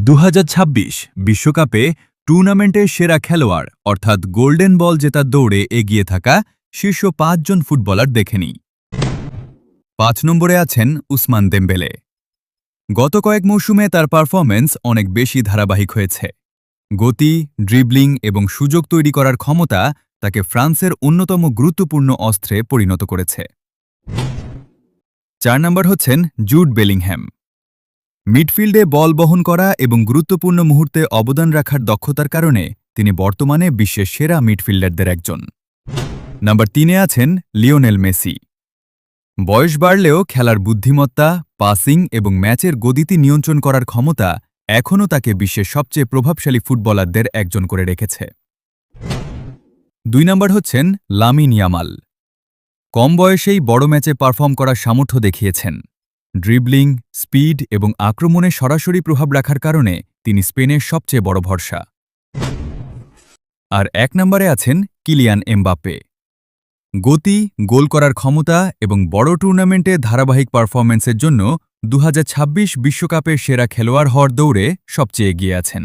2026 বিশ্বকাপে টুর্নামেন্টের সেরা খেলোয়াড় অর্থাৎ গোল্ডেন বল জেতার দৌড়ে এগিয়ে থাকা শীর্ষ 5 জন ফুটবলার দেখে নিই। 5 নম্বরে আছেন উসমান দেমবেলে। গত কয়েক মৌসুমে তার পারফরম্যান্স অনেক বেশি ধারাবাহিক হয়েছে। গতি, ড্রিবলিং এবং সুযোগ তৈরি করার ক্ষমতা তাকে ফ্রান্সের অন্যতম গুরুত্বপূর্ণ অস্ত্রে পরিণত করেছে। 4 নম্বর হচ্ছেন জুড বেলিংহ্যাম। মিডফিল্ডে বল বহন করা এবং গুরুত্বপূর্ণ মুহূর্তে অবদান রাখার দক্ষতার কারণে তিনি বর্তমানে বিশ্বের সেরা মিডফিল্ডারদের একজন। নাম্বার 3-এ আছেন লিওনেল মেসি। বয়স বাড়লেও খেলার বুদ্ধিমত্তা, পাসিং এবং ম্যাচের গতিতে নিয়ন্ত্রণ করার ক্ষমতা এখনও তাকে বিশ্বের সবচেয়ে প্রভাবশালী ফুটবলারদের একজন করে রেখেছে। 2 নম্বর হচ্ছেন লামিন ইয়ামাল। কম বয়সেই বড় ম্যাচে পারফর্ম করার সামর্থ্য দেখিয়েছেন। ড্রিবলিং, স্পিড এবং আক্রমণে সরাসরি প্রভাব রাখার কারণে তিনি স্পেনের সবচেয়ে বড় ভরসা। আর 1 নম্বরে আছেন কিলিয়ান এমবাপ্পে। গতি, গোল করার ক্ষমতা এবং বড় টুর্নামেন্টে ধারাবাহিক পারফরম্যান্সের জন্য 2026 বিশ্বকাপের সেরা খেলোয়াড় হওয়ার দৌড়ে সবচেয়ে এগিয়ে আছেন।